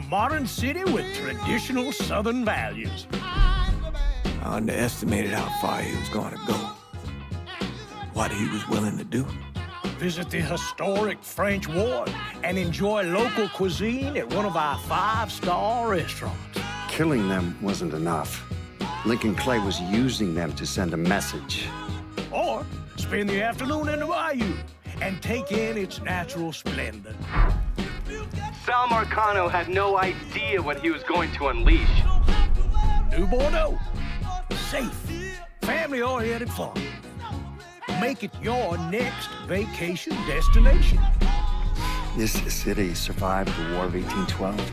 modern city with traditional Southern values. I underestimated how far he was going to go. What he was willing to do. Visit the historic French Ward and enjoy local cuisine at one of our 5-star restaurants. Killing them wasn't enough. Lincoln Clay was using them to send a message. Or spend the afternoon in the bayou and take in its natural splendor. Sal Marcano had no idea what he was going to unleash. Nью-Бордо. Safe, family-oriented fun. Make it your next vacation destination. This city survived the War of 1812,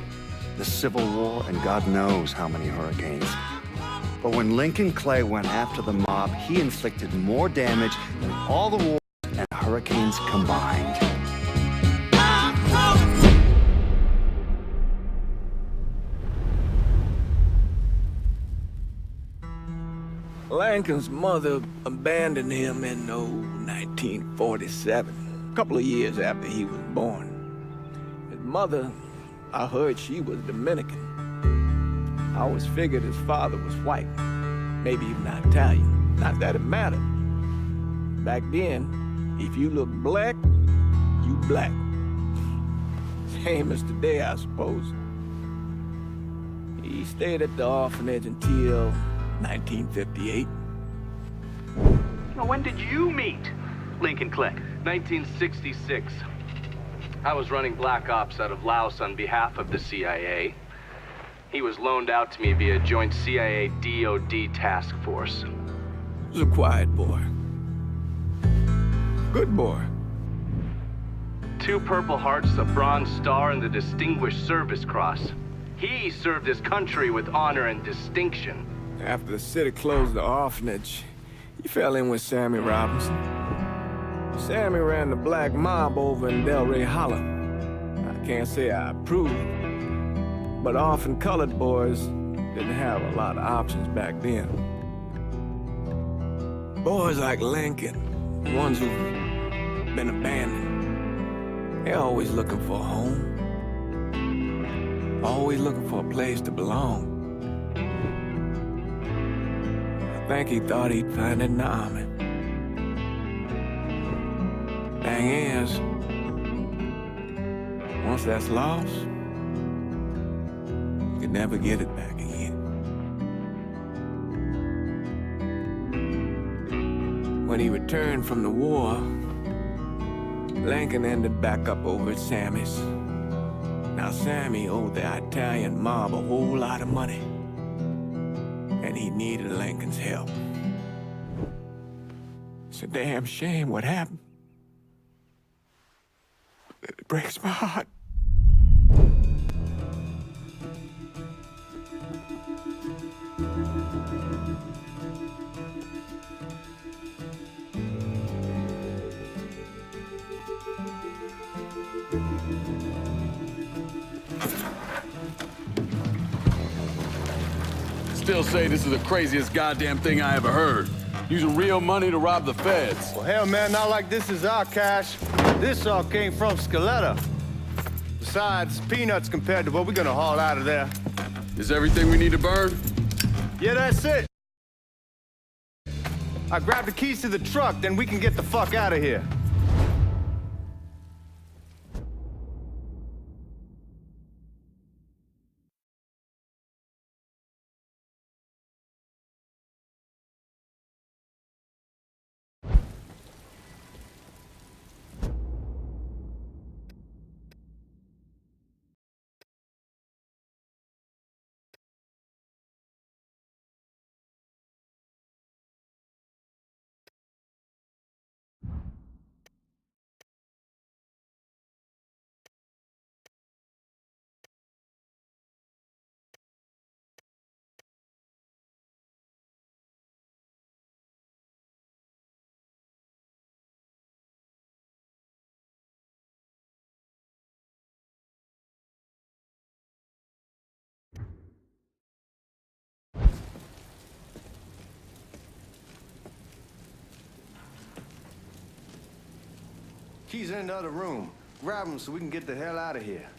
the Civil War, and God knows how many hurricanes. But when Lincoln Clay went after the mob, he inflicted more damage than all the wars and hurricanes combined. Lincoln's mother abandoned him in 1947, a couple of years after he was born. His mother, I heard she was Dominican. I always figured his father was white, maybe even Italian. Not that it mattered. Back then, if you look black, you black. Same as today, I suppose. He stayed at the orphanage until 1958. Now, when did you meet Lincoln Clay? 1966. I was running Black Ops out of Laos on behalf of the CIA. He was loaned out to me via joint CIA-DOD task force. He was a quiet boy. Good boy. 2 Purple Hearts, a Bronze Star, and the Distinguished Service Cross. He served his country with honor and distinction. After the city closed the orphanage, he fell in with Sammy Robinson. Sammy ran the black mob over in Delray Hollow. I can't say I approved, but orphan colored boys didn't have a lot of options back then. Boys like Lincoln, the ones who've been abandoned, they're always looking for a home. Always looking for a place to belong. I think he thought he'd find it in the army. Thing is, once that's lost, you can never get it back again. When he returned from the war, Lincoln ended back up over at Sammy's. Now Sammy owed the Italian mob a whole lot of money, and he needed Lincoln's help. It's a damn shame what happened. It breaks my heart. Still say this is the craziest goddamn thing I ever heard. Using real money to rob the feds. Well, hell, man, not like this is our cash. This all came from Scaletta. Besides, peanuts compared to what we're gonna haul out of there. Is everything we need to burn? Yeah, that's it. I grab the keys to the truck, then we can get the fuck out of here. Keys are in the other room. Grab them so we can get the hell out of here.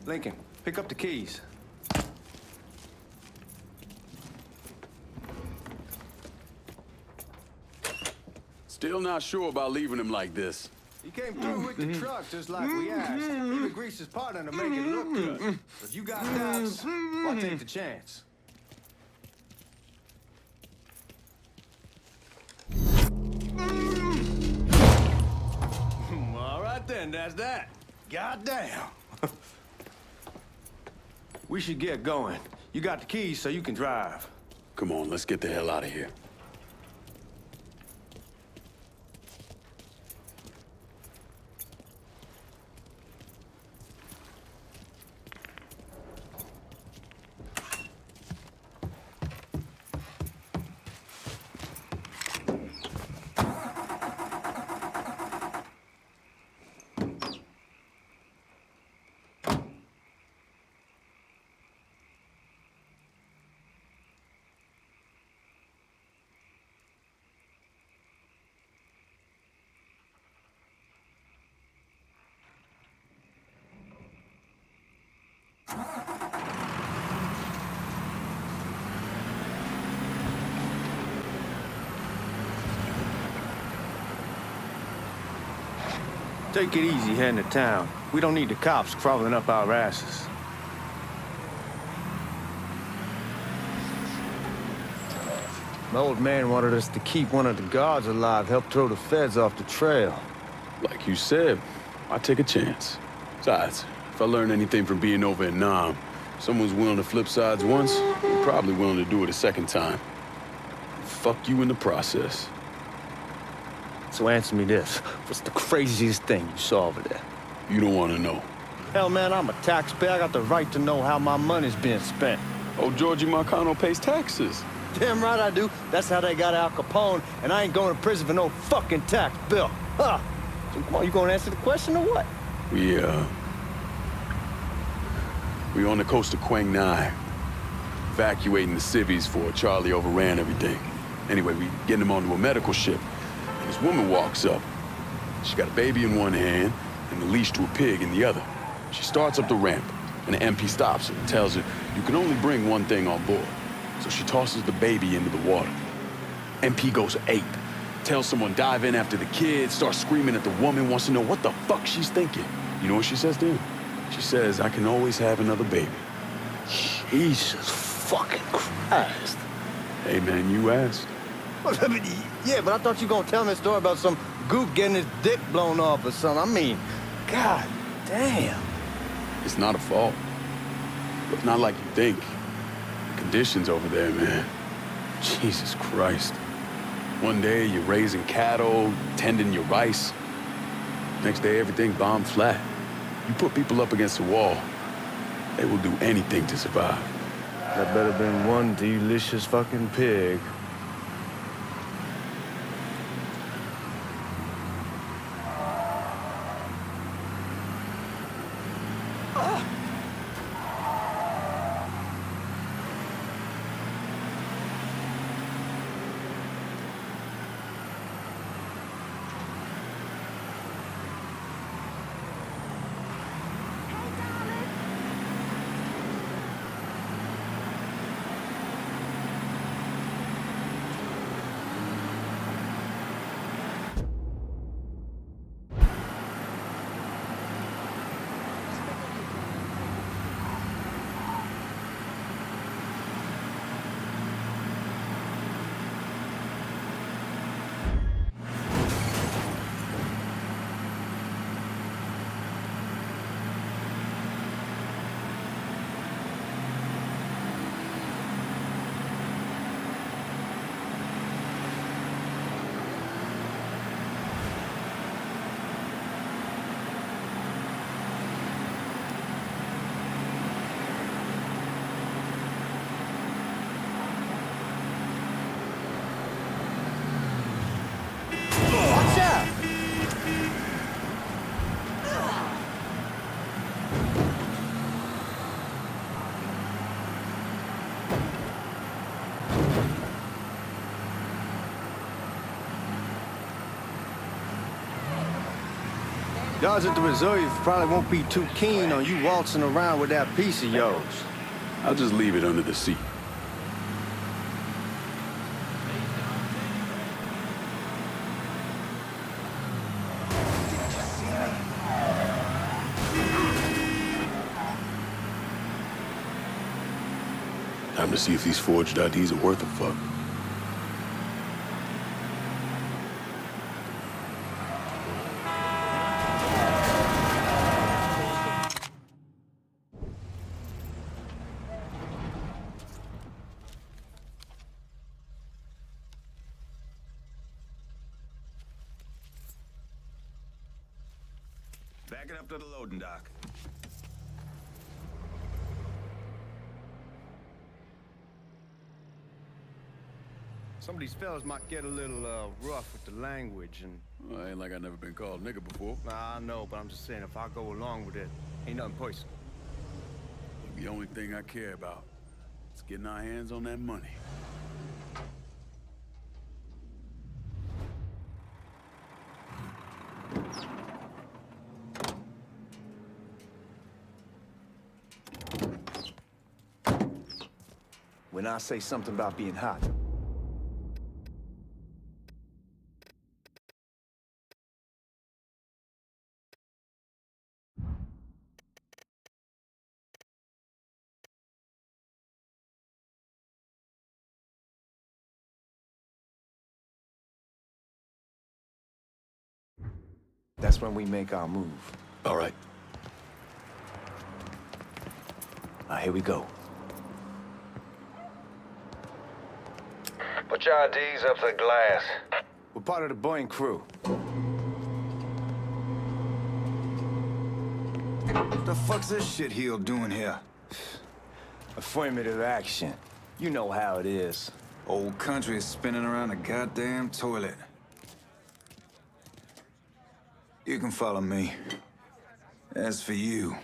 Lincoln, pick up the keys. Still not sure about leaving him like this. He came through with the truck just like we asked. Even greased his partner to make it look good. If you got doubts, why take the chance? All right then, that's that. Goddamn. We should get going. You got the keys so you can drive. Come on, let's get the hell out of here. Take it easy heading to town. We don't need the cops crawling up our asses. My old man wanted us to keep one of the guards alive, help throw the feds off the trail. Like you said, I take a chance. Besides, if I learn anything from being over in Nam, someone's willing to flip sides once, they're probably willing to do it a second time. Fuck you in the process. So answer me this. What's the craziest thing you saw over there? You don't want to know. Hell, man, I'm a taxpayer. I got the right to know how my money's being spent. Oh, Georgie Marcano pays taxes. Damn right I do. That's how they got Al Capone, and I ain't going to prison for no fucking tax bill. Huh. So come on, you gonna answer the question or what? We on the coast of Quang Nai, evacuating the civvies for Charlie overran everything. Anyway, we getting them onto a medical ship. And this woman walks up. She got a baby in one hand and the leash to a pig in the other. She starts up the ramp, and the MP stops her and tells her, you can only bring one thing on board. So she tosses the baby into the water. MP goes ape, tells someone dive in after the kid, starts screaming at the woman, wants to know what the fuck she's thinking. You know what she says to him? She says, I can always have another baby. Jesus fucking Christ. Hey man, you asked. Well, I mean, yeah, but I thought you were gonna tell me a story about some goop getting his dick blown off or something. I mean, god damn. It's not a fault. It's not like you think. The conditions over there, man. Jesus Christ. One day you're raising cattle, tending your rice. Next day everything bombed flat. You put people up against the wall, they will do anything to survive. That better been one delicious fucking pig. Y'all at the reserve probably won't be too keen on you waltzing around with that piece of yours. I'll just leave it under the seat. Time to see if these forged IDs are worth a fuck. Backing up to the loading dock. Some of these fellas might get a little rough with the language and... Well, ain't like I never been called nigga before. Nah, I know, but I'm just saying if I go along with it, ain't nothing personal. The only thing I care about is getting our hands on that money. When I say something about being hot, that's when we make our move. All right. Now, here we go. Put your IDs up to the glass. We're part of the Boeing crew. What the fuck's this shitheel doing here? Affirmative action. You know how it is. Old country is spinning around a goddamn toilet. You can follow me. As for you,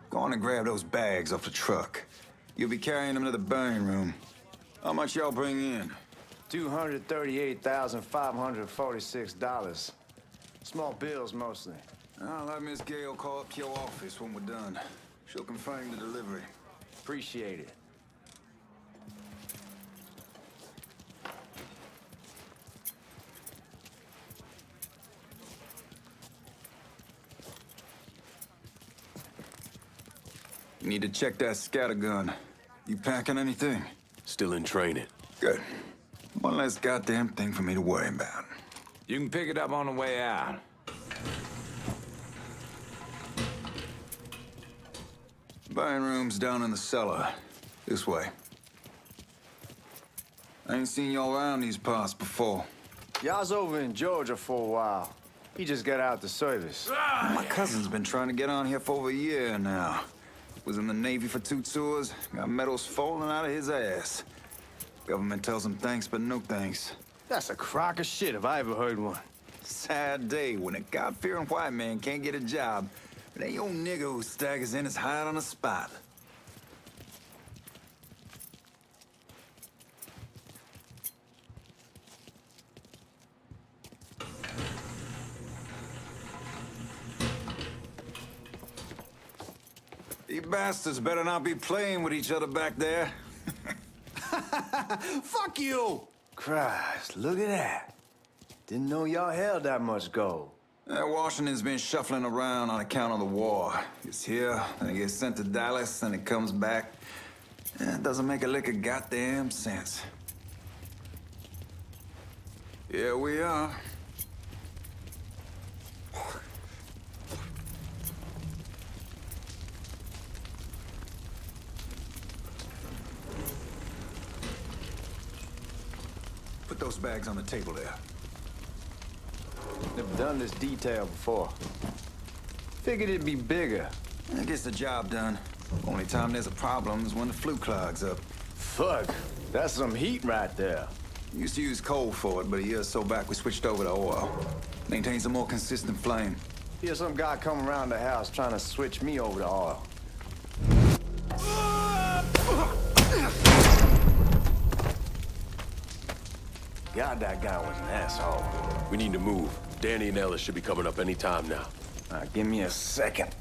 go on and grab those bags off the truck. You'll be carrying them to the burning room. How much y'all bring in? $238,546. Small bills mostly. I'll let Miss Gale call up to your office when we're done. She'll confirm the delivery. Appreciate it. You need to check that scattergun. You packing anything? Still in training. Good. One less goddamn thing for me to worry about. You can pick it up on the way out. Buying rooms down in the cellar. This way. I ain't seen y'all around these parts before. Y'all's over in Georgia for a while. He just got out the service. My cousin's been trying to get on here for over a year now. Was in the Navy for 2 tours, got medals falling out of his ass. Government tells him thanks, but no thanks. That's a crock of shit if I ever heard one. Sad day when a God-fearing white man can't get a job, but ain't old nigga who staggers in his hide on the spot. You bastards better not be playing with each other back there. Fuck you! Christ, look at that. Didn't know y'all held that much gold. Washington's been shuffling around on account of the war. It's here, and it gets sent to Dallas, and it comes back. It doesn't make a lick of goddamn sense. Here we are. Put those bags on the table there. Never done this detail before. Figured it'd be bigger. That gets the job done. Only time there's a problem is when the flue clogs up. Fuck, that's some heat right there. Used to use coal for it, but a year or so back we switched over to oil. Maintains a more consistent flame. Here's some guy come around the house trying to switch me over to oil. God, that guy was an asshole. We need to move. Danny and Ellis should be coming up any time now. Give me a second.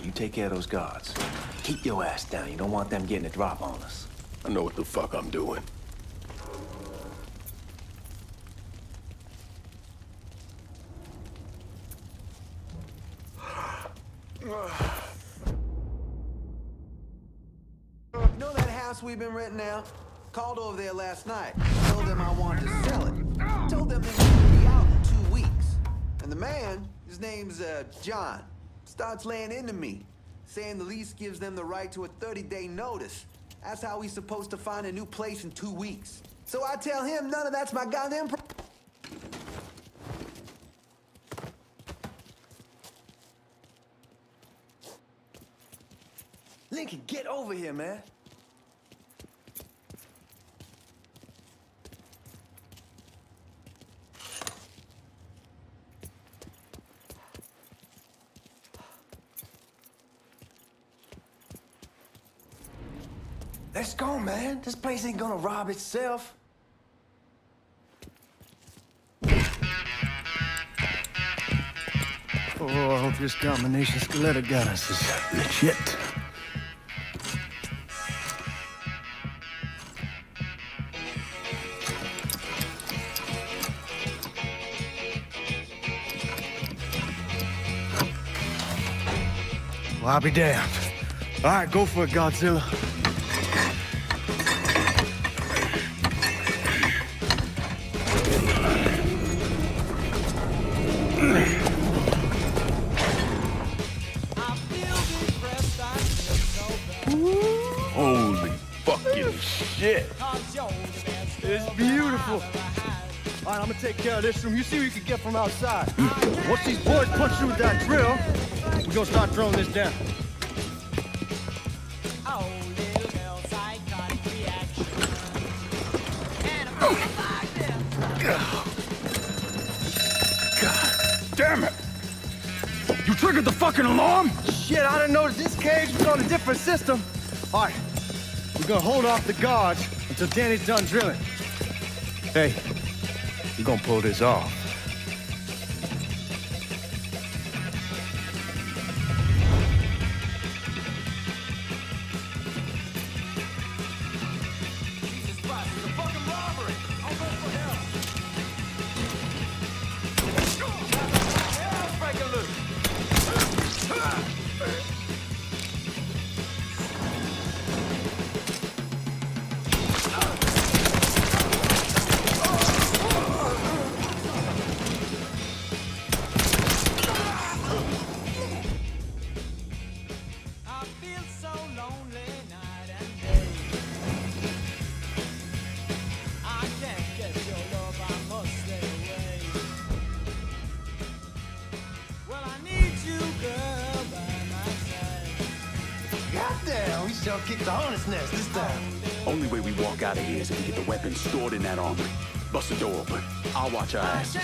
You take care of those guards. Keep your ass down. You don't want them getting a drop on us. I know what the fuck I'm doing. You know that house we've been renting out? Called over there last night. Told them I wanted to sell it. Told them they would be out in 2 weeks. And the man, his name's John, starts laying into me, saying the lease gives them the right to a 30-day notice. That's how he's supposed to find a new place in 2 weeks. So I tell him none of that's my goddamn Lincoln, get over here, man. Let's go, man. This place ain't gonna rob itself. Oh, I hope this combination skeleton got us is legit. Well, I'll be damned. All right, go for it, Godzilla. Holy fucking shit. It's beautiful. All right, I'm gonna take care of this room. You see what you can get from outside. Once these boys punch through with that drill, we're gonna start throwing this down. God damn it! You triggered the fucking alarm? Shit, I didn't know that this cage was on a different system. All right, we're gonna hold off the guards until Danny's done drilling. Hey, we're gonna pull this off. Kick the hornet's nest this time. Only way we walk out of here is if we get the weapons stored in that armory. Bust the door open. I'll watch our asses.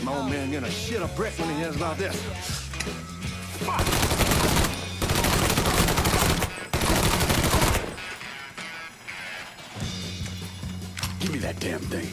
My old man gonna shit a brick when he hears about this. Fuck! Give me that damn thing.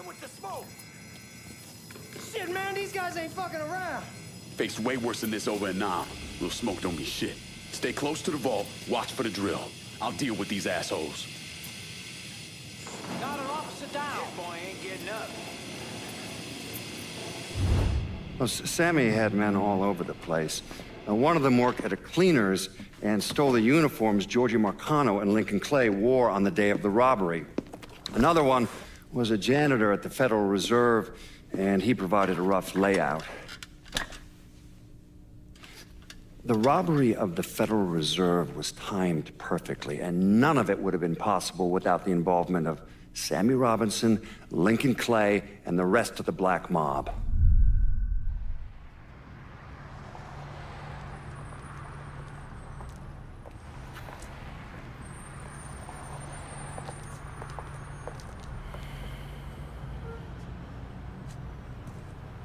With the smoke. Shit, man, these guys ain't fucking around. Faced way worse than this over in Nam. Little smoke don't be shit. Stay close to the vault, watch for the drill. I'll deal with these assholes. Got an officer down. This boy ain't getting up. Well, Sammy had men all over the place. One of them worked at a cleaner's and stole the uniforms Georgie Marcano and Lincoln Clay wore on the day of the robbery. Another one was a janitor at the Federal Reserve, and he provided a rough layout. The robbery of the Federal Reserve was timed perfectly, and none of it would have been possible without the involvement of Sammy Robinson, Lincoln Clay, and the rest of the black mob.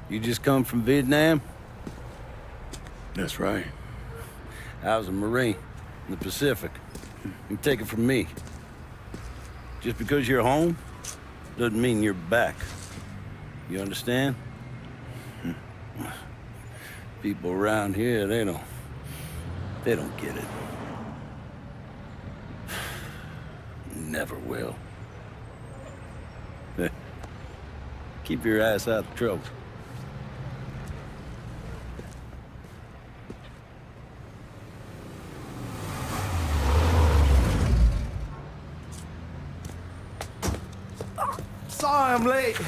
You just come from Vietnam? That's right. I was a Marine in the Pacific. You take it from me. Just because you're home doesn't mean you're back. You understand? People around here, they don't get it. Never will. Keep your ass out of trouble. Sorry I'm late.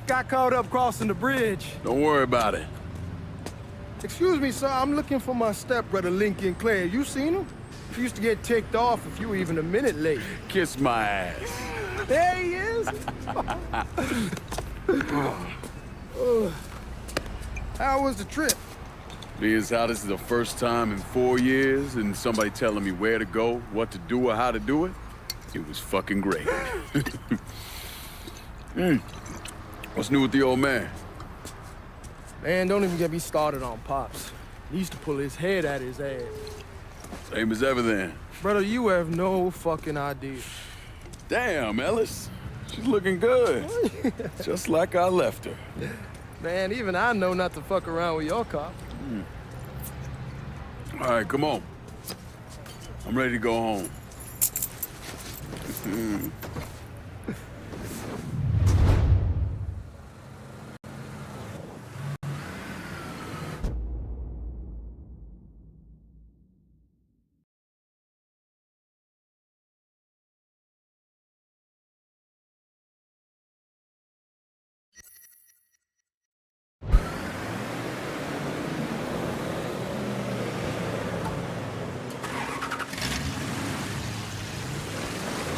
Got caught up crossing the bridge. Don't worry about it. Excuse me, sir. I'm looking for my stepbrother, Lincoln Clay. You seen him? He used to get ticked off if you were even a minute late. Kiss my ass. There he is. How was the trip? Being as how this is the first time in 4 years and somebody telling me where to go, what to do, or how to do it, it was fucking great. What's new with the old man? Man, don't even get me started on Pops. He used to pull his head out his ass. Same as ever then. Brother, you have no fucking idea. Damn, Ellis. She's looking good. Just like I left her. Man, even I know not to fuck around with your cop. All right, come on. I'm ready to go home.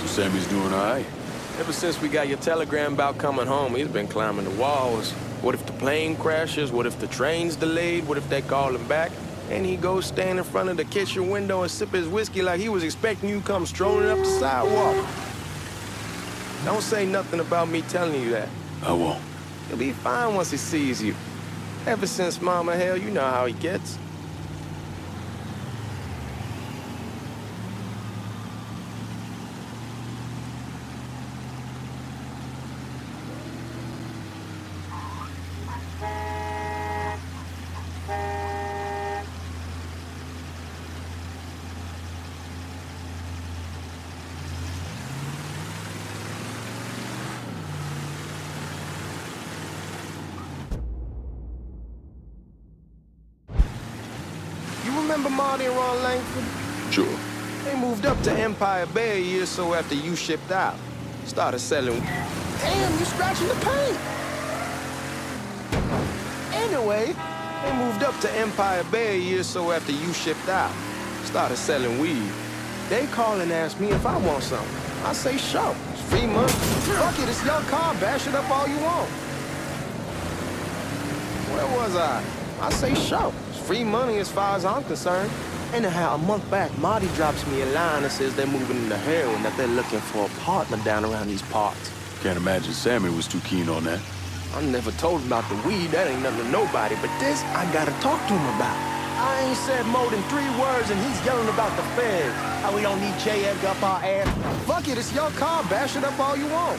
Sammy's doing all right. Ever since we got your telegram about coming home, he's been climbing the walls. What if the plane crashes? What if the train's delayed? What if they call him back? And he goes stand in front of the kitchen window and sip his whiskey like he was expecting you to come strolling up the sidewalk. Don't say nothing about me telling you that. I won't. He'll be fine once he sees you. Ever since Mama, hell, you know how he gets. Remember Marty and Ron Langford? Sure. They moved up to Empire Bay a year or so after you shipped out. Started selling... Damn, you scratching the paint! Anyway, they moved up to Empire Bay a year or so after you shipped out. Started selling weed. They call and ask me if I want something. I say, sure. It's free money. Fuck it, it's your car. Bash it up all you want. Where was I? I say, sure. Free money as far as I'm concerned. Anyhow, a month back, Marty drops me a line that says they're moving into heroin, that they're looking for a partner down around these parts. Can't imagine Sammy was too keen on that. I never told him about the weed, that ain't nothing to nobody, but this I gotta talk to him about. I ain't said more than 3 words and he's yelling about the feds. How we don't need J. Edgar up our ass. Fuck it, it's your car, bash it up all you want.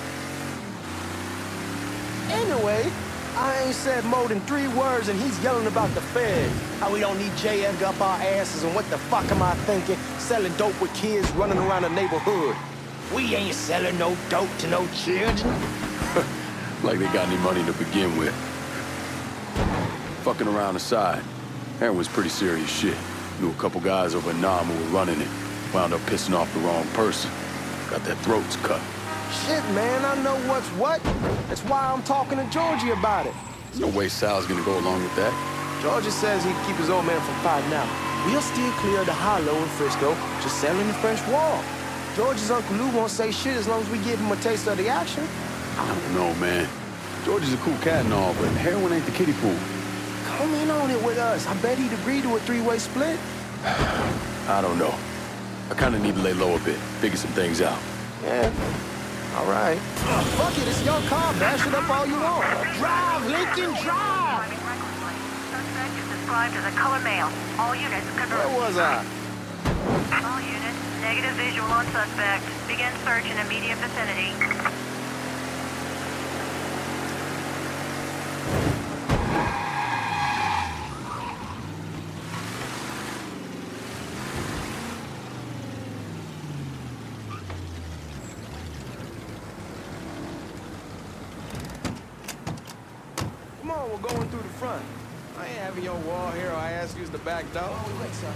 Anyway, I ain't said more than 3 words and he's yelling about the feds. How we don't need J. Edgar up our asses, and what the fuck am I thinking? Selling dope with kids running around the neighborhood. We ain't selling no dope to no children. Like they got any money to begin with. Fucking around aside, heroin's pretty serious shit. Knew a couple guys over in Nam who were running it. Wound up pissing off the wrong person. Got their throats cut. Shit, man, I know what's what. That's why I'm talking to Georgie about it. There's no way Sal's gonna go along with that. Georgie says he'd keep his old man from fighting out. We'll still clear the hollow in Frisco, just selling the French wall. George's Uncle Lou won't say shit as long as we give him a taste of the action. I don't know, man. George is a cool cat and all, but heroin ain't the kiddie pool. Come in on it with us. I bet he'd agree to a three-way split. I don't know. I kinda need to lay low a bit, figure some things out. Yeah, all right. Fuck it, it's your car. Bash it up all you want. Drive, Lincoln, drive! Suspect is described as a color male. All units convert. Where was I? All units, negative visual on suspect. Begin search in immediate vicinity. Come on, we're going through the front. I ain't having your wall here, or I ask you the back door. Oh, wait, sir.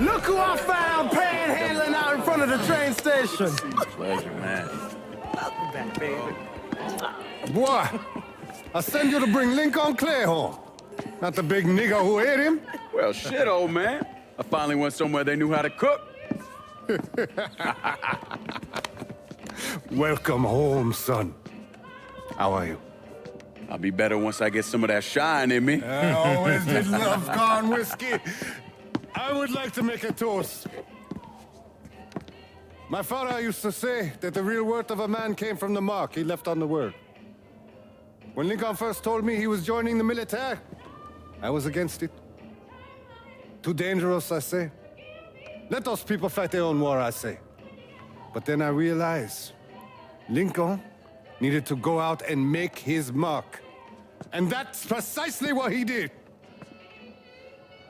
Look who I found panhandling out in front of the train station. Pleasure, man. Welcome back, baby. Boy, I send you to bring Lincoln Clay home. Not the big nigga who ate him. Well, shit, old man. I finally went somewhere they knew how to cook. Welcome home, son. How are you? I'll be better once I get some of that shine in me. I always did love corn whiskey. I would like to make a toast. My father used to say that the real worth of a man came from the mark he left on the world. When Lincoln first told me he was joining the military, I was against it. Too dangerous, I say. Let those people fight their own war, I say. But then I realized Lincoln needed to go out and make his mark. And that's precisely what he did.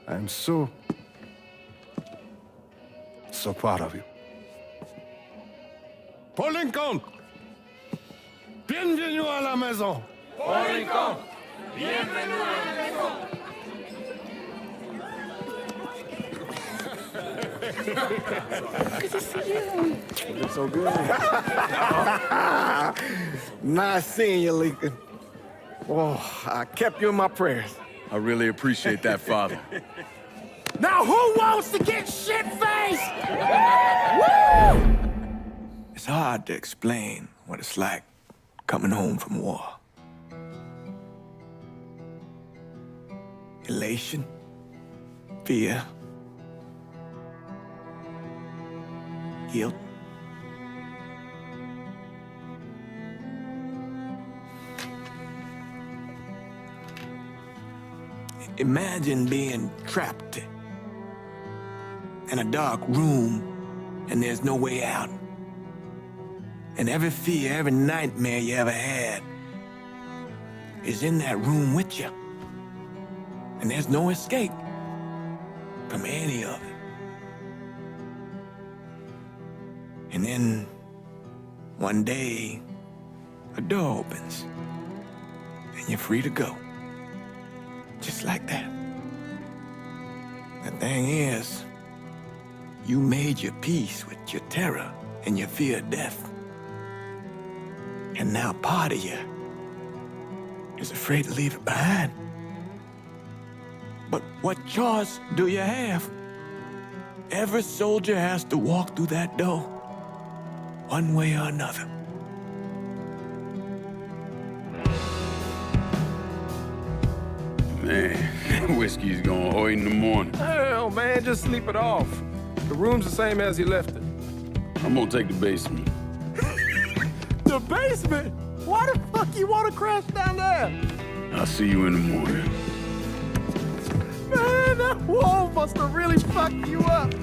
I'm so proud of you. Paul Lincoln! Bienvenue à la maison! Paul Lincoln! Bienvenue à la maison! Good to see you. Looking so good. Nice seeing you, Lincoln. Oh, I kept you in my prayers. I really appreciate that, Father. Now who wants to get shit-faced? It's hard to explain what it's like coming home from war. Elation, fear, guilt. Imagine being trapped in a dark room and there's no way out. And every fear, every nightmare you ever had is in that room with you. And there's no escape from any of it. And then one day, a door opens and you're free to go. Just like that. The thing is, you made your peace with your terror and your fear of death. And now part of you is afraid to leave it behind. But what choice do you have? Every soldier has to walk through that door, one way or another. Man, whiskey's going hoy in the morning. Hell, man, just sleep it off. The room's the same as you left it. I'm gonna take the basement. The basement? Why the fuck you want to crash down there? I'll see you in the morning. Man, that wall must have really fucked you up.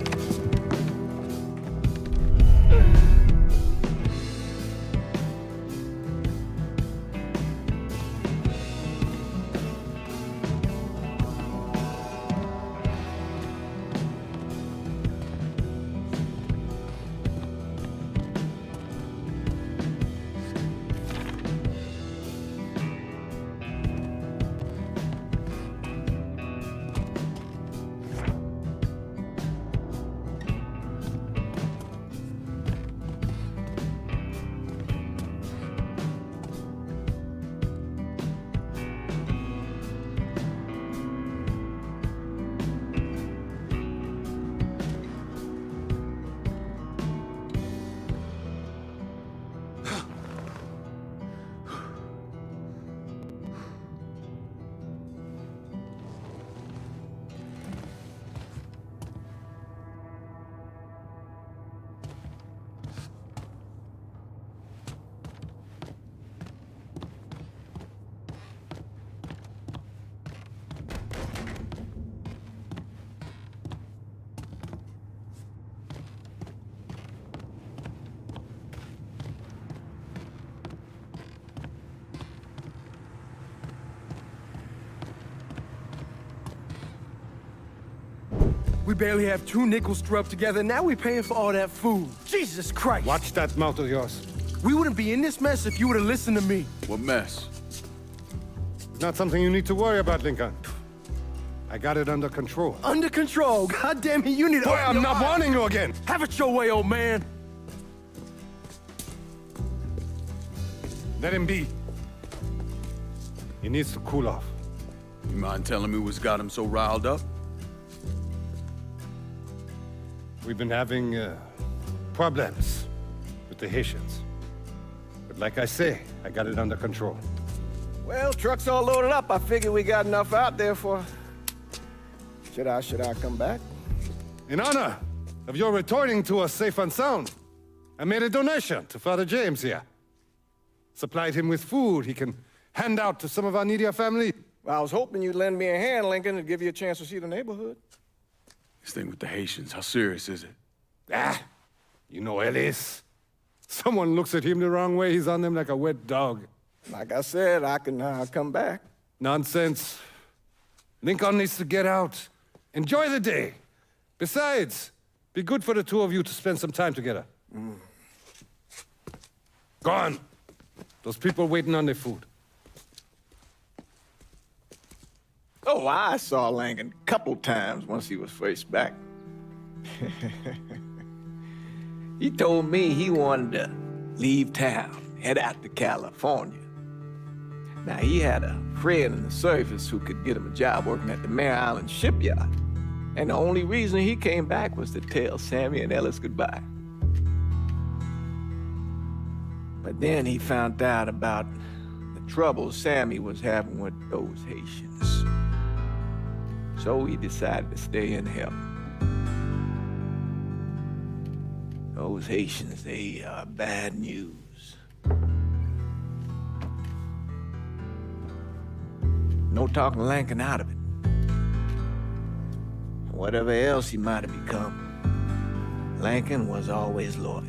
We barely have 2 nickels to rub together, and now we're paying for all that food. Jesus Christ. Watch that mouth of yours. We wouldn't be in this mess if you would have listened to me. What mess? It's not something you need to worry about, Lincoln. I got it under control. Under control? God damn it, you need to... Boy, I'm not warning you again. Have it your way, old man. Let him be. He needs to cool off. You mind telling me what's got him so riled up? We've been having problems with the Haitians. But like I say, I got it under control. Well, truck's all loaded up. I figure we got enough out there for... Should I come back? In honor of your returning to us safe and sound, I made a donation to Father James here. Supplied him with food he can hand out to some of our needier family. Well, I was hoping you'd lend me a hand, Lincoln, to give you a chance to see the neighborhood. This thing with the Haitians, how serious is it? Ah, you know Ellis. Someone looks at him the wrong way, he's on them like a wet dog. Like I said, I can come back. Nonsense. Lincoln needs to get out. Enjoy the day. Besides, be good for the two of you to spend some time together. Go on. Those people waiting on their food. Oh, I saw Lincoln a couple times once he was first back. He told me he wanted to leave town, head out to California. Now, he had a friend in the service who could get him a job working at the Mare Island shipyard. And the only reason he came back was to tell Sammy and Ellis goodbye. But then he found out about the trouble Sammy was having with those Haitians. So he decided to stay and help. Those Haitians, they are bad news. No talking Lincoln out of it. Whatever else he might have become, Lincoln was always loyal.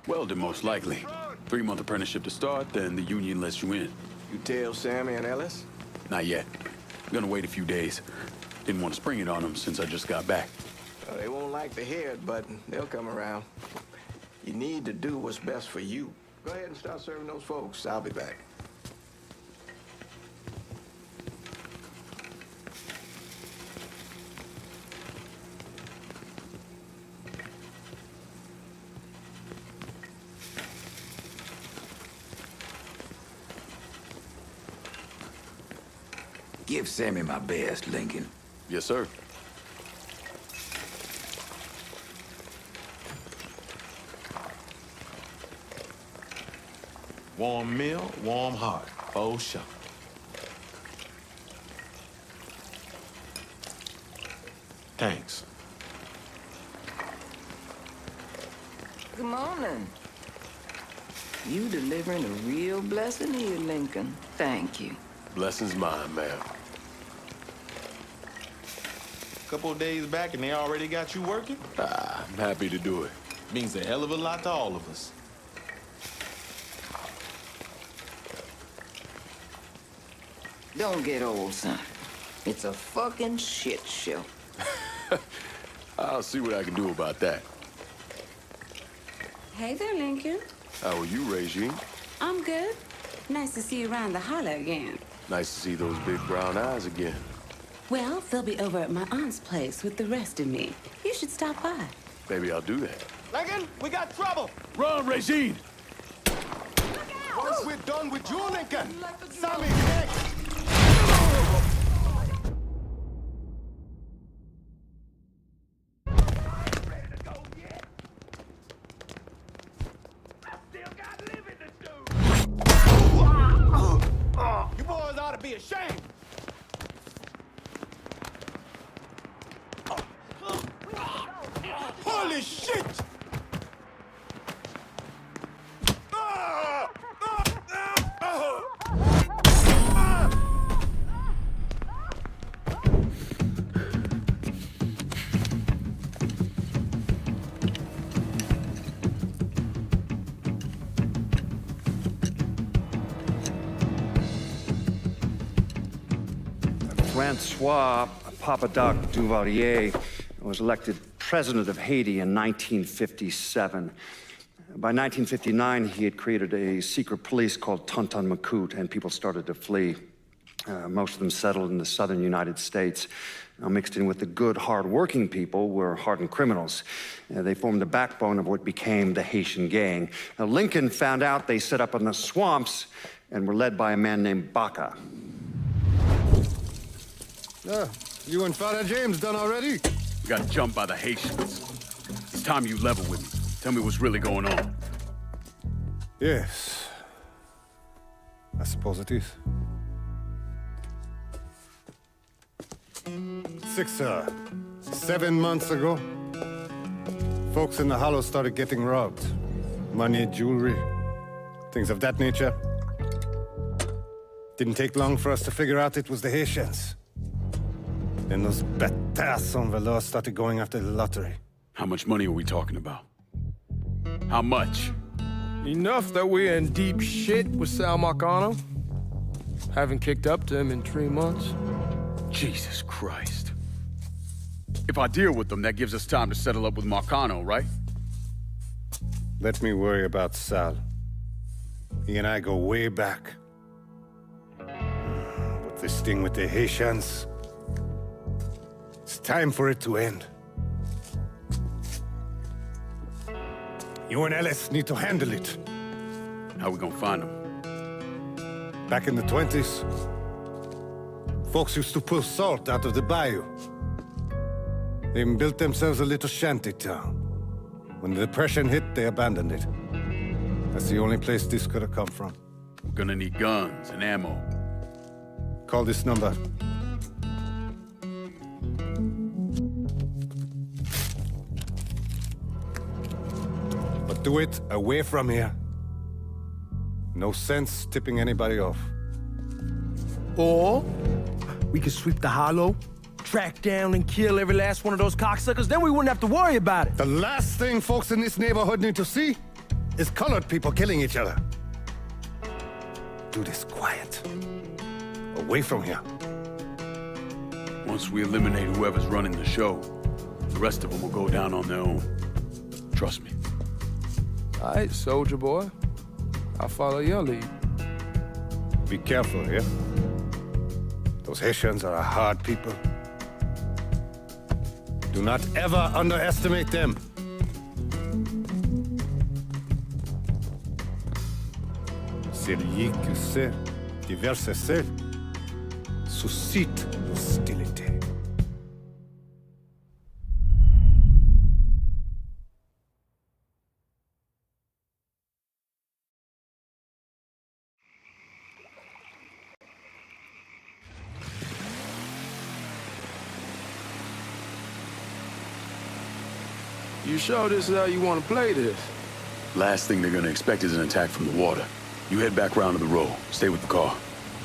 Welding, most likely. 3-month apprenticeship to start, then the union lets you in. You tell Sammy and Ellis? Not yet. I'm gonna wait a few days. Didn't want to spring it on them since I just got back. Well, they won't like to hear it, but they'll come around. You need to do what's best for you. Go ahead and start serving those folks. I'll be back. Give Sammy my best, Lincoln. Yes, sir. Warm meal, warm heart. Oh, sure. Thanks. Good morning. You delivering a real blessing here, Lincoln. Thank you. Blessing's mine, ma'am. Couple of days back and they already got you working? I'm happy to do it. Means a hell of a lot to all of us. Don't get old, son. It's a fucking shit show. I'll see what I can do about that. Hey there, Lincoln. How are you, Regine? I'm good. Nice to see you around the holler again. Nice to see those big brown eyes again. Well, they'll be over at my aunt's place with the rest of me. You should stop by. Maybe I'll do that. Lincoln, we got trouble! Run, Regine! Once we're done with you, Lincoln, Sammy's next! You boys ought to be ashamed! Holy shit! Francois Papadoc Duvalier was elected president of Haiti in 1957. By 1959, he had created a secret police called Tonton Macoute, and people started to flee. Most of them settled in the southern United States. Now, mixed in with the good, hard-working people were hardened criminals. They formed the backbone of what became the Haitian gang. Now, Lincoln found out they set up in the swamps and were led by a man named Baca. You and Father James done already? We got jumped by the Haitians. It's time you level with me. Tell me what's really going on. Yes. I suppose it is. 7 months ago, folks in the Hollow started getting robbed. Money, jewelry, things of that nature. Didn't take long for us to figure out it was the Haitians. Then those bâtards on velours started going after the lottery. How much money are we talking about? How much? Enough that we're in deep shit with Sal Marcano. Haven't kicked up to him in 3 months. Jesus Christ. If I deal with them, that gives us time to settle up with Marcano, right? Let me worry about Sal. He and I go way back. But this thing with the Haitians, it's time for it to end. You and Ellis need to handle it. How we gonna find them? Back in the 20s, folks used to pull salt out of the bayou. They even built themselves a little shanty town. When the Depression hit, they abandoned it. That's the only place this could have come from. We're gonna need guns and ammo. Call this number. But do it away from here. No sense tipping anybody off. Or we could sweep the Hollow, track down and kill every last one of those cocksuckers, then we wouldn't have to worry about it. The last thing folks in this neighborhood need to see is colored people killing each other. Do this quiet. Away from here. Once we eliminate whoever's running the show, the rest of them will go down on their own. Trust me. All right, soldier boy. I'll follow your lead. Be careful, yeah? Those Haitians are a hard people. Do not ever underestimate them. Celui qui sait diverser suscite l'hostilité. You sure this is how you want to play this? Last thing they're gonna expect is an attack from the water. You head back round to the row. Stay with the car.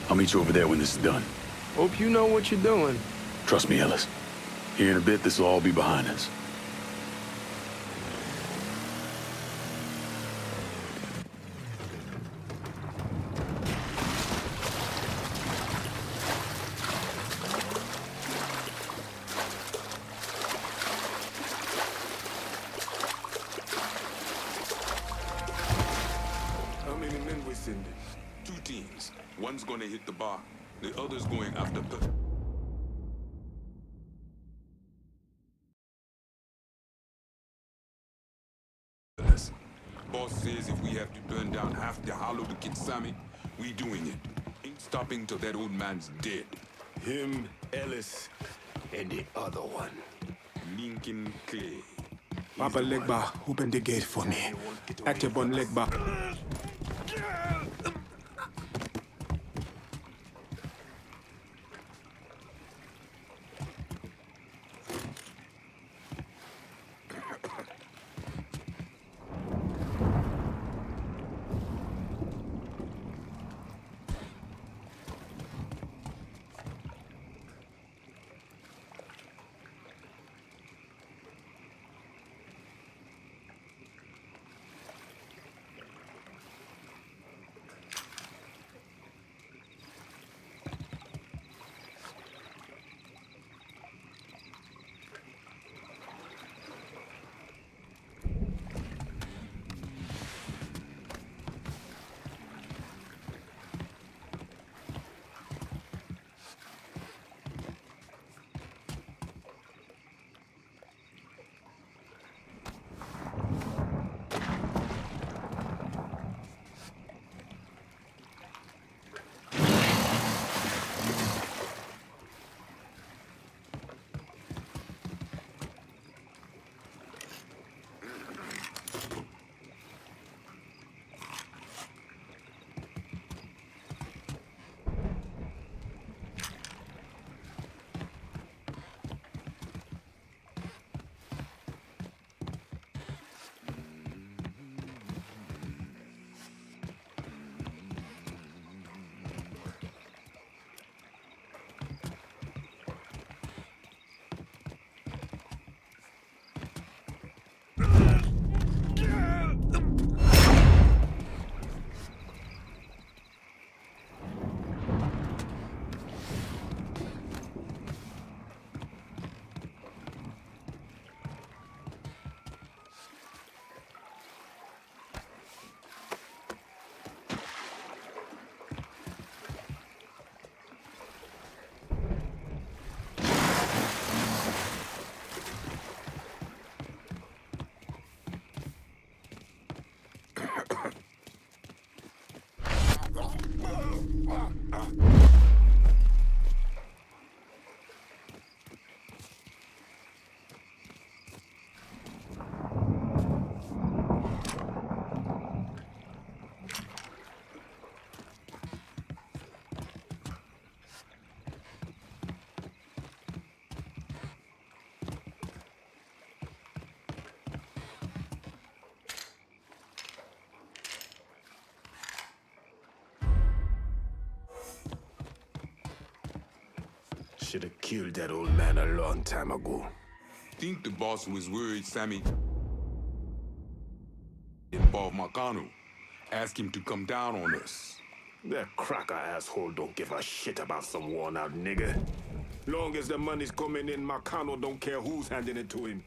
I'll meet you over there when this is done. Hope you know what you're doing. Trust me, Ellis. Here in a bit, this will all be behind us. How many men we sending? 2 teams. One's gonna hit the bar. The other's going after the... Boss says if we have to burn down half the Hollow to get Sammy, we doing it. Ain't stopping till that old man's dead. Him, Ellis, and the other one. Lincoln Clay. Papa Legba, open the gate for me. Active on Legba. should have killed that old man a long time ago. Think the boss was worried Sammy involved Marcano. Ask him to come down on us. That cracker asshole don't give a shit about some worn-out nigga. Long as the money's coming in, Marcano don't care who's handing it to him.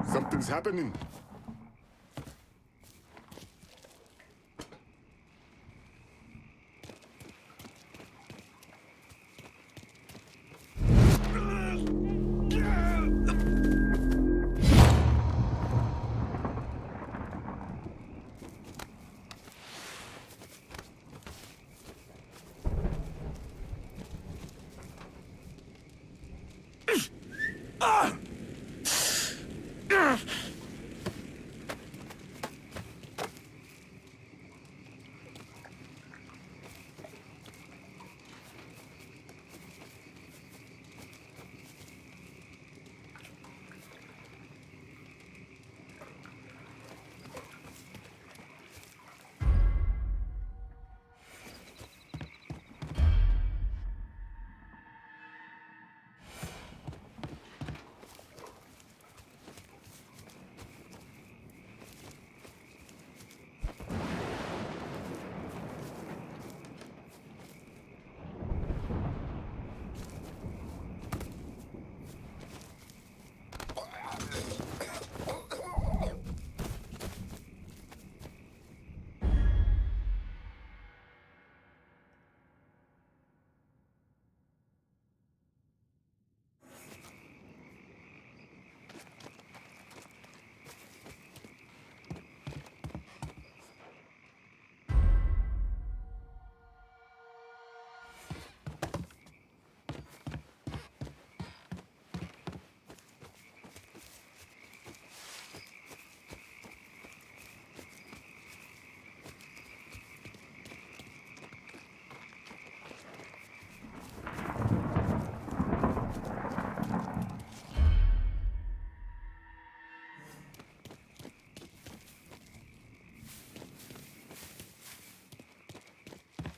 Something's happening.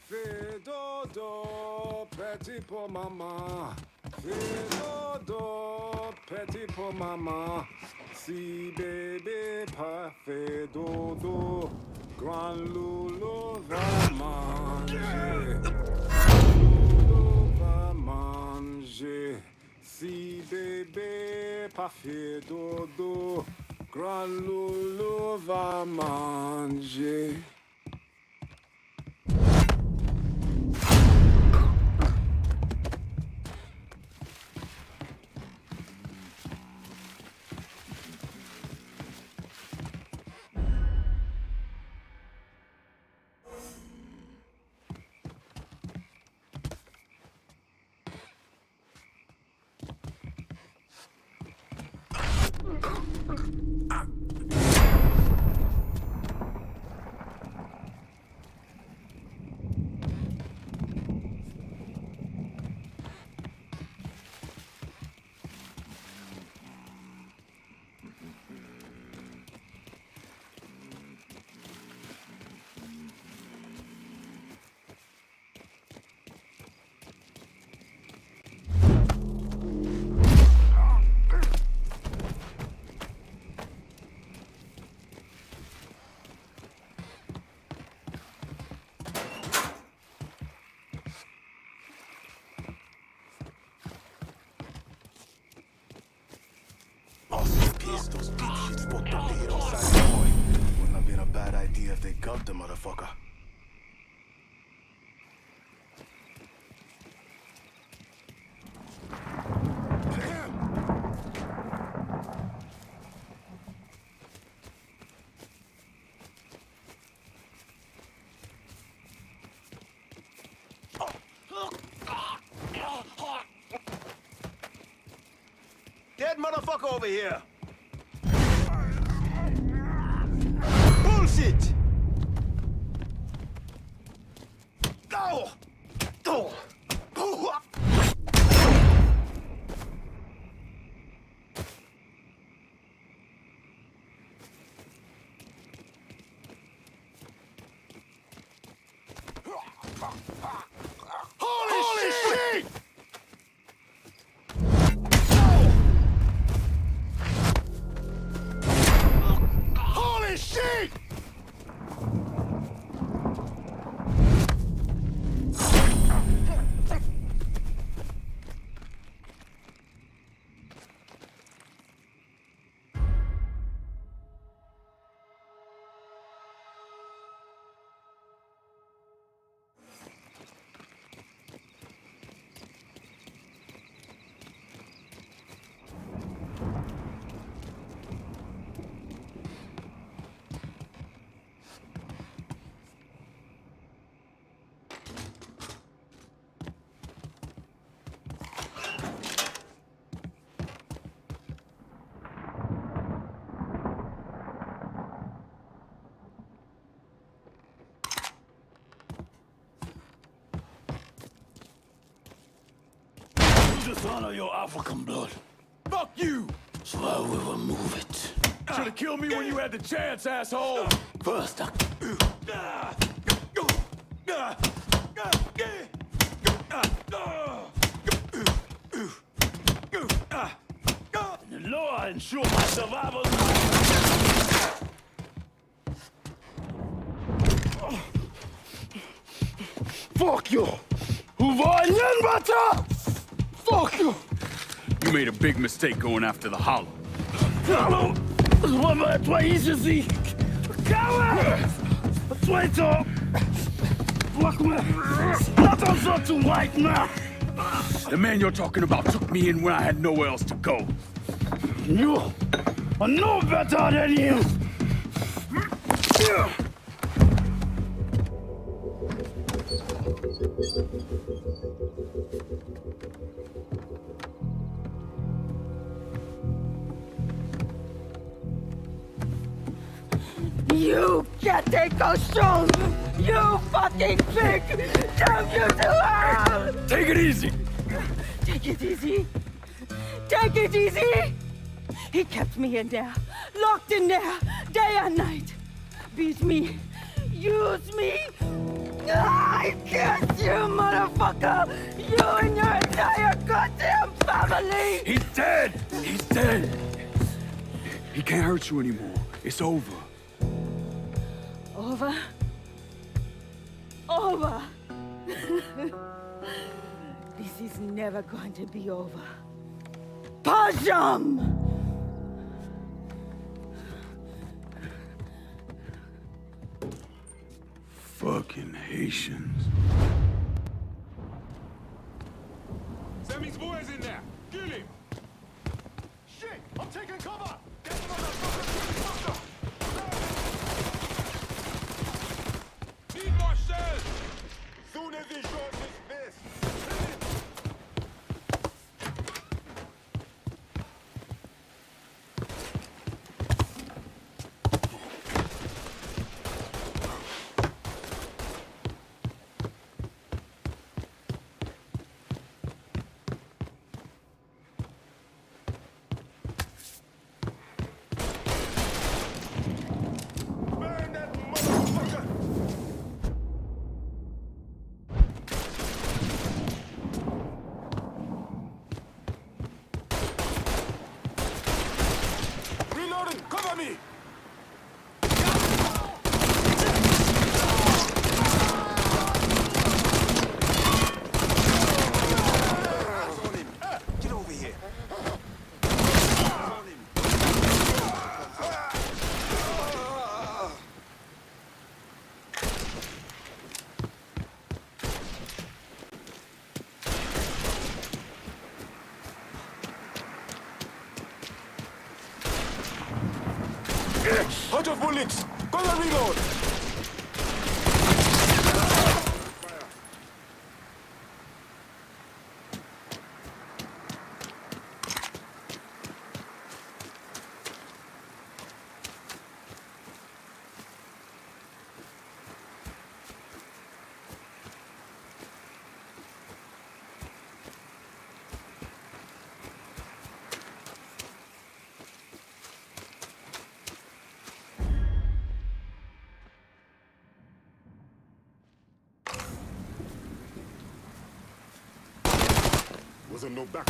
Fais dodo, petit pour maman. Fais dodo, petit pour maman. Si bébé pas fait dodo, grand loulou va manger. Loulou va manger. Si bébé pas fait dodo, grand loulou va manger. Those dipshits put the lead on side boy. Wouldn't have been a bad idea if they got the motherfucker. Dead motherfucker over here! shit! Oh! Oh! Oh! Holy shit! Holy shit! Dishonor your African blood. Fuck you! So I will remove it. Should've killed me when you had the chance, asshole! First, the law ensure my survival. Fuck you! Fuck you! You made a big mistake going after the Hollow. Hollow! Toi ici! Coward! Toi! Attention to white man! The man you're talking about took me in when I had nowhere else to go. You are no better than him! You can't take those stones! You fucking pig! Damn you to hell! Take it easy! Take it easy! Take it easy! He kept me in there, locked in there, day and night. Beat me, use me. I curse you, motherfucker! You and your entire goddamn family! He's dead! He's dead! He can't hurt you anymore. It's over. Over? Over! This is never going to be over. Pajam! Fucking Haitians. Sammy's boys in there! Kill him! Shit! I'm taking cover! Need more shells! Soon as he shows his fist! Out of bullets! Gonna reload! wasn't no back.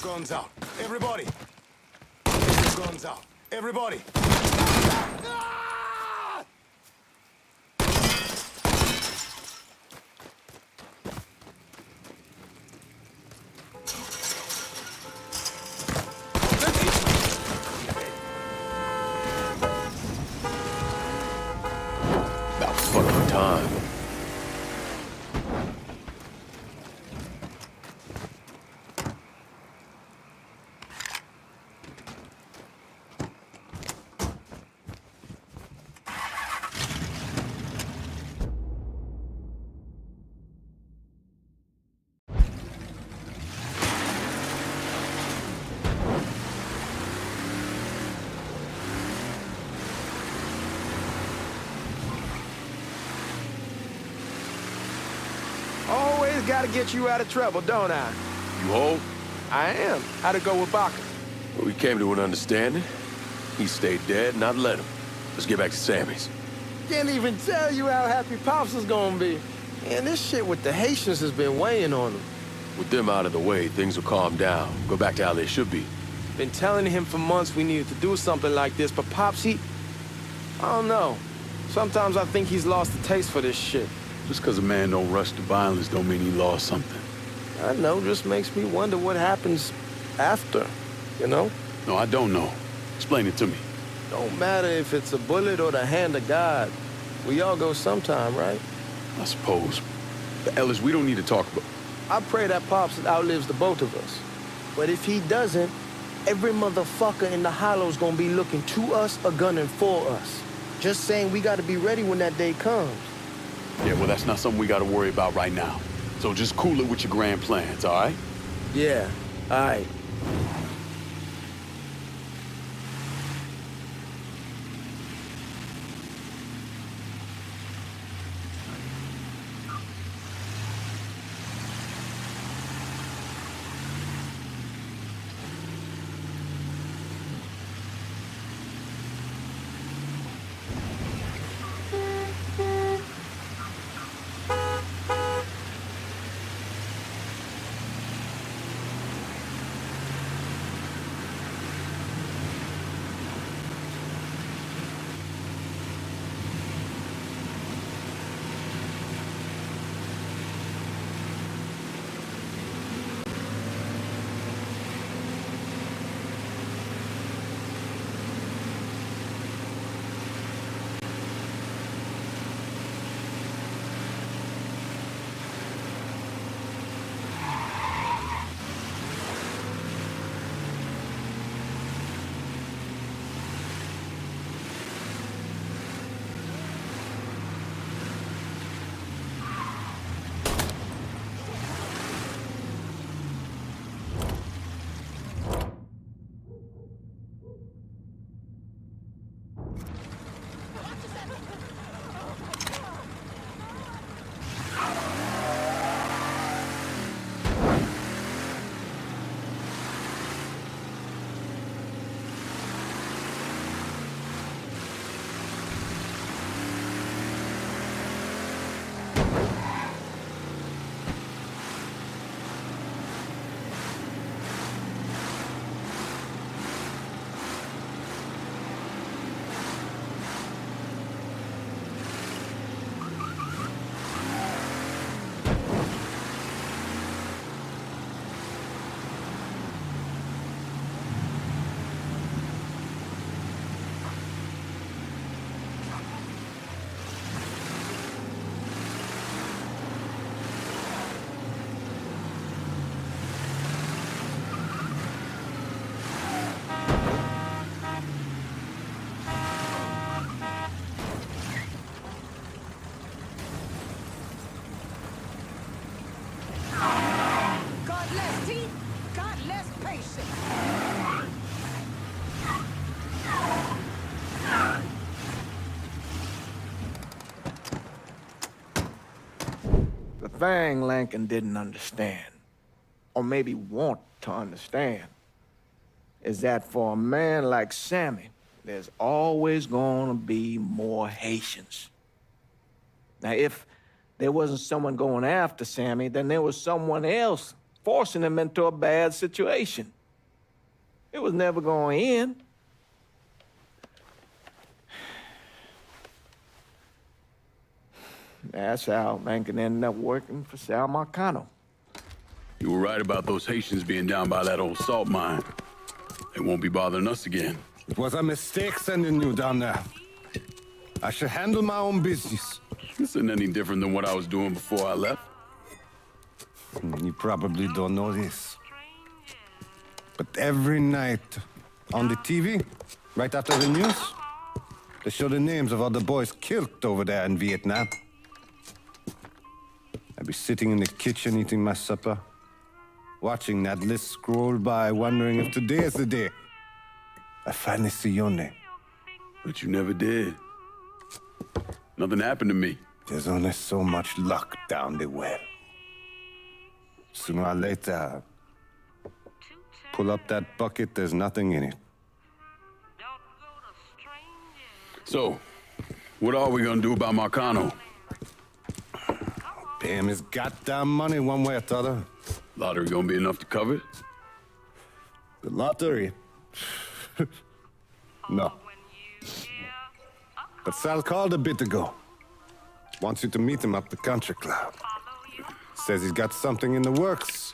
Guns out. Everybody. Guns out. Everybody. About fucking time. Gotta get you out of trouble, don't I? You hold? I am. How'd it go with Baka? Well, we came to an understanding. He stayed dead, and I'd let him. Let's get back to Sammy's. Can't even tell you how happy Pops is gonna be. Man, this shit with the Haitians has been weighing on him. With them out of the way, things will calm down. Go back to how they should be. Been telling him for months we needed to do something like this, but Pops, I don't know. Sometimes I think he's lost the taste for this shit. Just because a man don't rush to violence don't mean he lost something. I know, just makes me wonder what happens after, you know? No, I don't know. Explain it to me. Don't matter if it's a bullet or the hand of God. We all go sometime, right? I suppose. But Ellis, we don't need to talk about... I pray that Pops outlives the both of us. But if he doesn't, every motherfucker in the hollow's gonna be looking to us or gunning for us. Just saying we gotta be ready when that day comes. Yeah, well, that's not something we gotta worry about right now. So just cool it with your grand plans, all right? Yeah, all right. thing Lincoln didn't understand, or maybe want to understand, is that for a man like Sammy, there's always gonna be more Haitians. Now, if there wasn't someone going after Sammy, then there was someone else forcing him into a bad situation. It was never going to end. That's how Lincoln ended up working for Sal Marcano. You were right about those Haitians being down by that old salt mine. They won't be bothering us again. It was a mistake sending you down there. I should handle my own business. This isn't any different than what I was doing before I left. You probably don't know this, but every night on the TV, right after the news, they show the names of all the boys killed over there in Vietnam. I'd be sitting in the kitchen eating my supper, watching that list scroll by, wondering if today is the day I finally see your name. But you never did. Nothing happened to me. There's only so much luck down the well. Sooner or later, pull up that bucket, there's nothing in it. So, what are we gonna do about Marcano? Pay him his goddamn money one way or the other. Lottery gonna be enough to cover it? The lottery? No. But Sal called a bit ago. Wants you to meet him up the country club. Says he's got something in the works.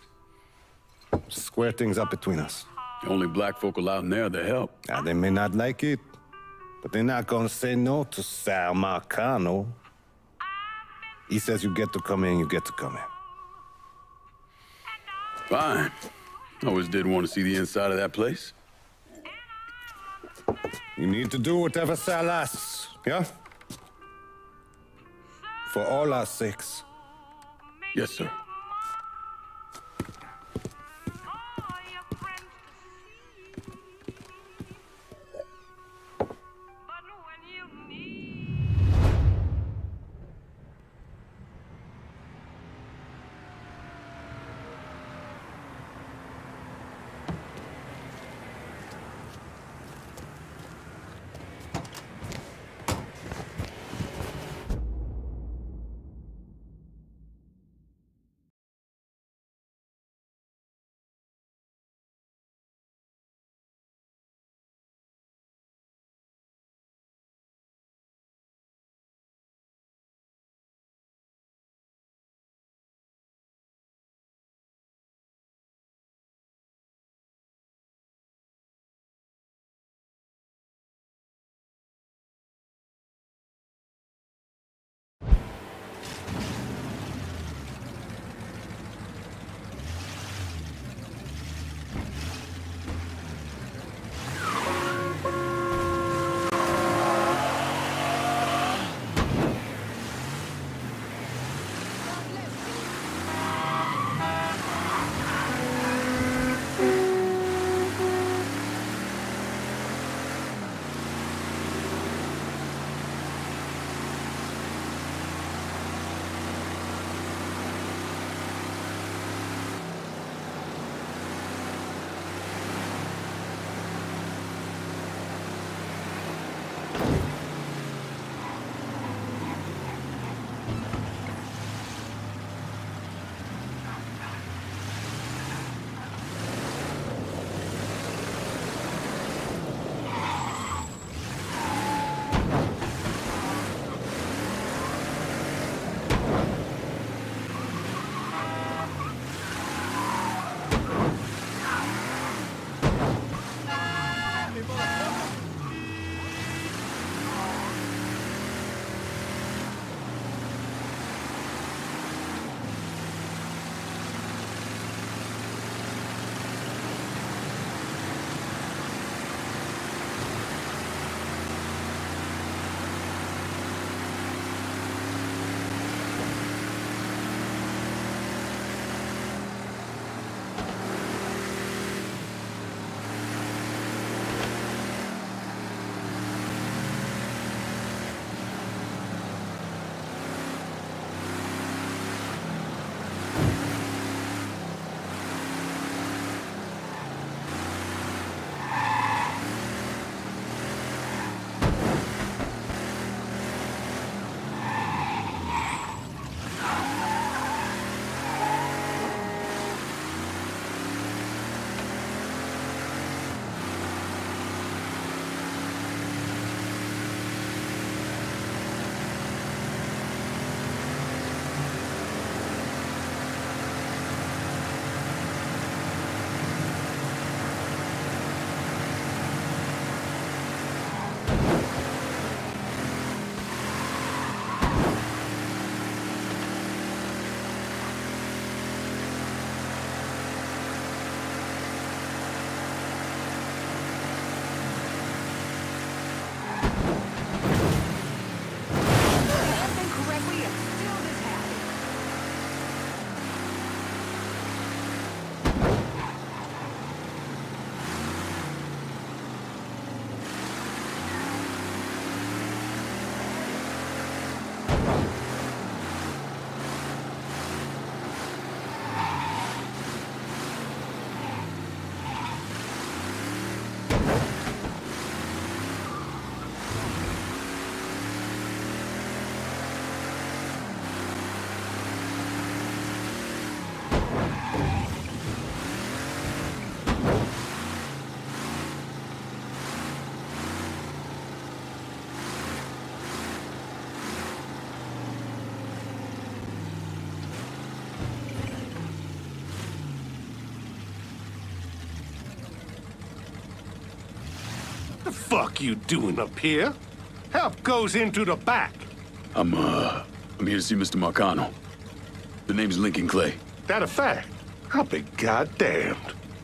Square things up between us. The only black folk allowed in there to help. Now, they may not like it, but they're not gonna say no to Sal Marcano. He says you get to come in, you get to come in. Fine. I always did want to see the inside of that place. You need to do whatever Sal asks, yeah? For all our sakes. Yes, sir. fuck you doing up here? Help goes into the back. I'm here to see Mr. Marcano. The name's Lincoln Clay. That a fact? I'll be goddamned.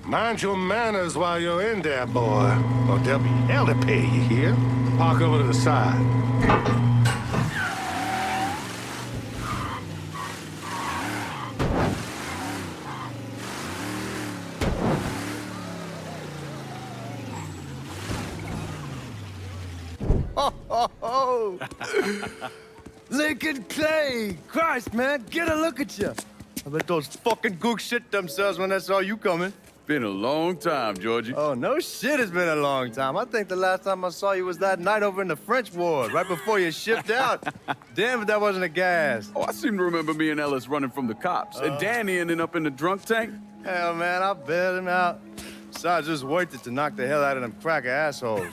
Mind your manners while you're in there, boy. Or there'll be hell to pay, you hear? Park over to the side. Oh, Lincoln Clay! Christ, man, get a look at you. I bet those fucking gooks shit themselves when they saw you coming. Been a long time, Georgie. Oh, no shit, it's been a long time. I think the last time I saw you was that night over in the French ward, right before you shipped out. Damn if that wasn't a gas. Oh, I seem to remember me and Ellis running from the cops. And Danny ending up in the drunk tank. Hell, man, I bailed him out. Besides, it was worth it to knock the hell out of them cracker assholes.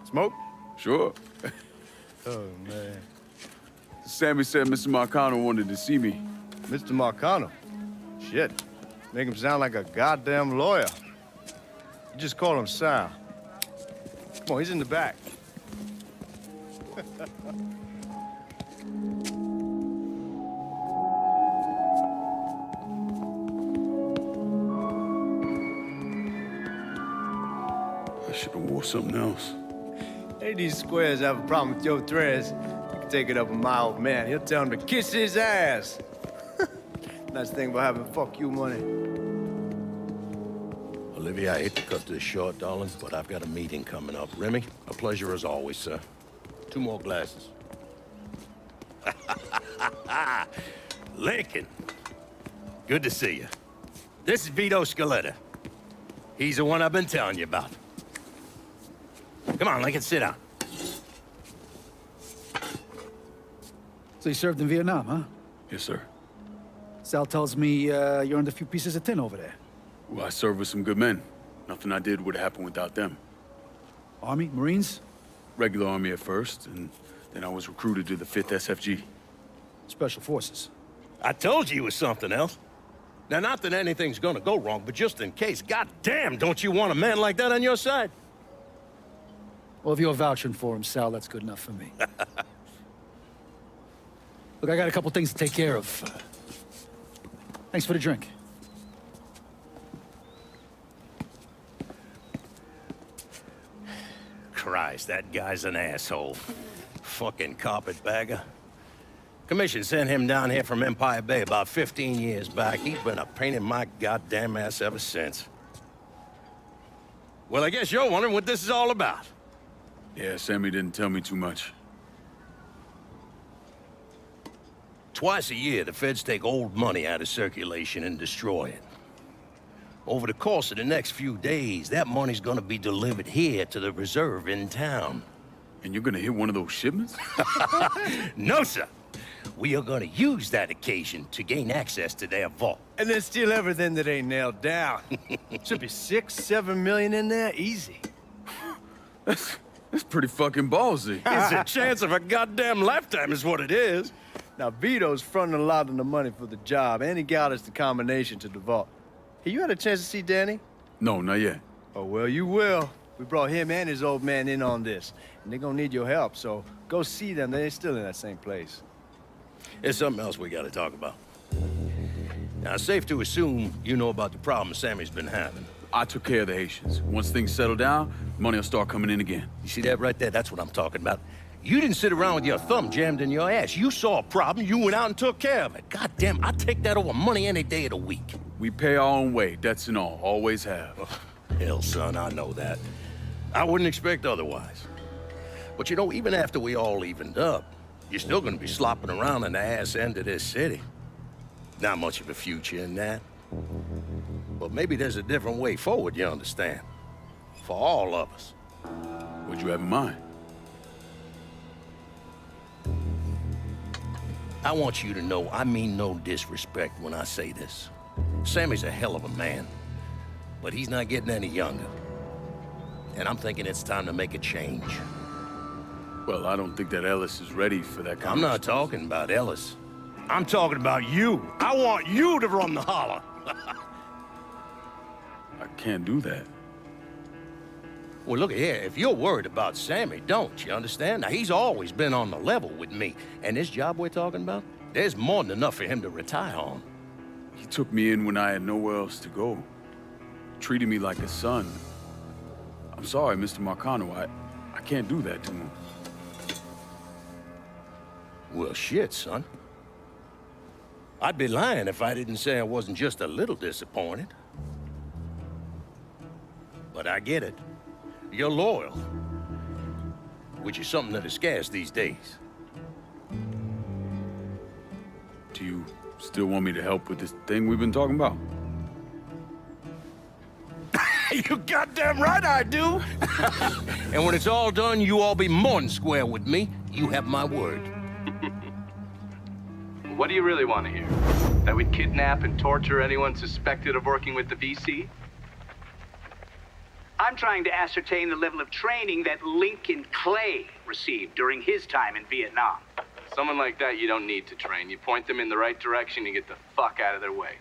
Smoke? Sure. Oh, man. Sammy said Mr. Marcano wanted to see me. Mr. Marcano? Shit. Make him sound like a goddamn lawyer. You just call him Sal. Come on, he's in the back. I should have wore something else. Hey, these squares have a problem with your threads. You can take it up with my old man. He'll tell him to kiss his ass. Nice thing about having fuck you money. Olivia, I hate to cut this short, darling, but I've got a meeting coming up. Remy, a pleasure as always, sir. 2 more glasses. Lincoln, good to see you. This is Vito Scaletta. He's the one I've been telling you about. Come on, Lincoln, sit down. So you served in Vietnam, huh? Yes, sir. Sal tells me you earned a few pieces of tin over there. Well, I served with some good men. Nothing I did would have happened without them. Army? Marines? Regular Army at first, and then I was recruited to the 5th SFG. Special Forces. I told you it was something else. Now, not that anything's gonna go wrong, but just in case, goddamn, don't you want a man like that on your side? Well, if you're vouching for him, Sal, that's good enough for me. Look, I got a couple things to take care of. Thanks for the drink. Christ, that guy's an asshole. Fucking carpetbagger. Commission sent him down here from Empire Bay about 15 years back. He's been a pain in my goddamn ass ever since. Well, I guess you're wondering what this is all about. Yeah, Sammy didn't tell me too much. Twice a year, the feds take old money out of circulation and destroy it. Over the course of the next few days, that money's gonna be delivered here to the reserve in town. And you're gonna hit one of those shipments? No, sir. We are gonna use that occasion to gain access to their vault. And then steal everything that ain't nailed down. Should be 6, 7 million in there, easy. That's pretty fucking ballsy. It's a chance of a goddamn lifetime is what it is. Now, Vito's fronting a lot of the money for the job, and he got us the combination to the vault. Hey, you had a chance to see Danny? No, not yet. Oh, well, you will. We brought him and his old man in on this, and they're gonna need your help, so go see them. They're still in that same place. There's something else we gotta talk about. Now, it's safe to assume you know about the problem Sammy's been having. I took care of the Haitians. Once things settle down, money will start coming in again. You see that right there? That's what I'm talking about. You didn't sit around with your thumb jammed in your ass. You saw a problem, you went out and took care of it. God damn, I'd take that over money any day of the week. We pay our own way, debts and all. Always have. Oh, hell, son, I know that. I wouldn't expect otherwise. But you know, even after we all evened up, you're still gonna be slopping around in the ass end of this city. Not much of a future in that. But maybe there's a different way forward, you understand? For all of us. What'd you have in mind? I want you to know I mean no disrespect when I say this. Sammy's a hell of a man, but he's not getting any younger. And I'm thinking it's time to make a change. Well, I don't think that Ellis is ready for that kind I'm not talking about Ellis. I'm talking about you. I want you to run the holler. I can't do that. Well, look here, if you're worried about Sammy, don't you understand? Now, he's always been on the level with me. And this job we're talking about, there's more than enough for him to retire on. He took me in when I had nowhere else to go. Treated me like a son. I'm sorry, Mr. Marcano. I can't do that to him. Well, shit, son. I'd be lying if I didn't say I wasn't just a little disappointed. But I get it. You're loyal. Which is something that is scarce these days. Do you still want me to help with this thing we've been talking about? You goddamn right I do! And when it's all done, you all be more than square with me. You have my word. What do you really want to hear? That we'd kidnap and torture anyone suspected of working with the VC? I'm trying to ascertain the level of training that Lincoln Clay received during his time in Vietnam. Someone like that you don't need to train. You point them in the right direction, you get the fuck out of their way.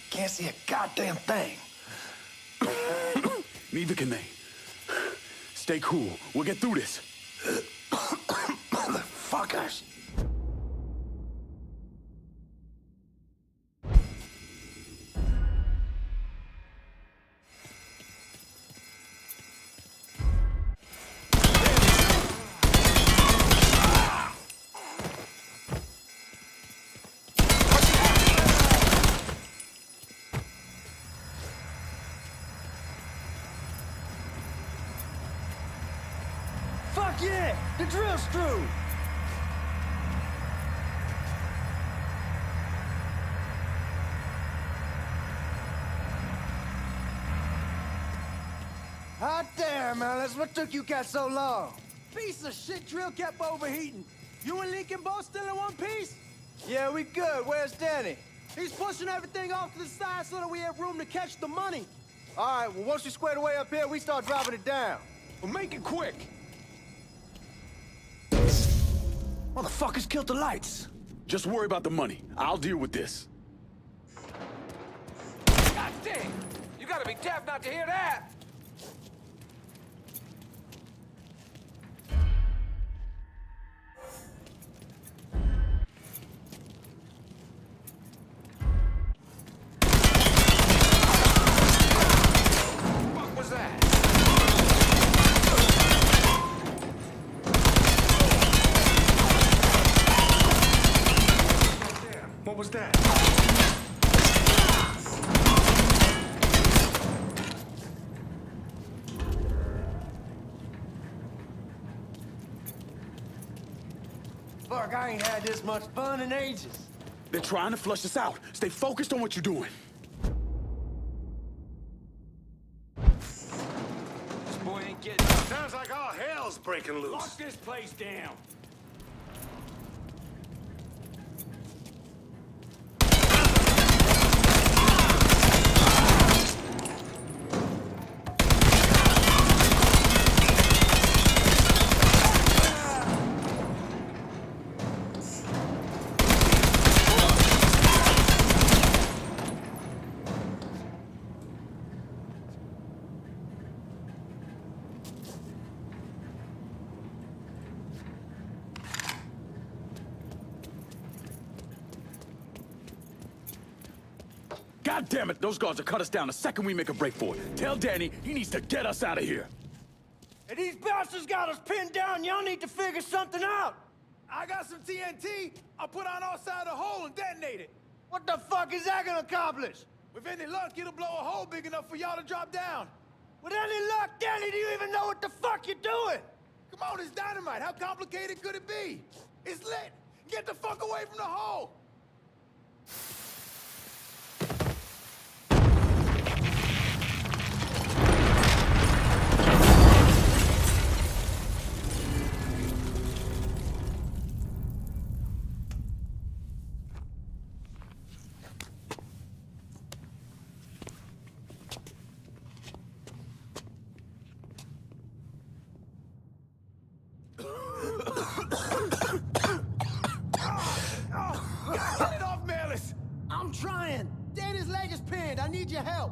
Can't see a goddamn thing. Neither can they. Stay cool. We'll get through this. Motherfuckers. Fuck yeah! The drill's through! Hot damn, Alice. What took you guys so long? Piece of shit drill kept overheating. You and Lincoln both still in one piece? Yeah, we good. Where's Danny? He's pushing everything off to the side so that we have room to catch the money. All right, well, once you square away up here, we start dropping it down. Well, make it quick. Motherfuckers killed the lights. Just worry about the money. I'll deal with this. God damn! You gotta be deaf not to hear that! What was that? What was that? Fuck, I ain't had this much fun in ages. They're trying to flush us out. Stay focused on what you're doing. This boy ain't getting up. Sounds like all hell's breaking loose. Lock this place down. God damn it, those guards will cut us down the second we make a break for it. Tell Danny he needs to get us out of here. Hey, these bastards got us pinned down. Y'all need to figure something out. I got some TNT. I'll put on our side of the hole and detonate it. What the fuck is that gonna accomplish? With any luck, it'll blow a hole big enough for y'all to drop down. With any luck, Danny, do you even know what the fuck you're doing? Come on, it's dynamite. How complicated could it be? It's lit. Get the fuck away from the hole. His leg is pinned. I need your help.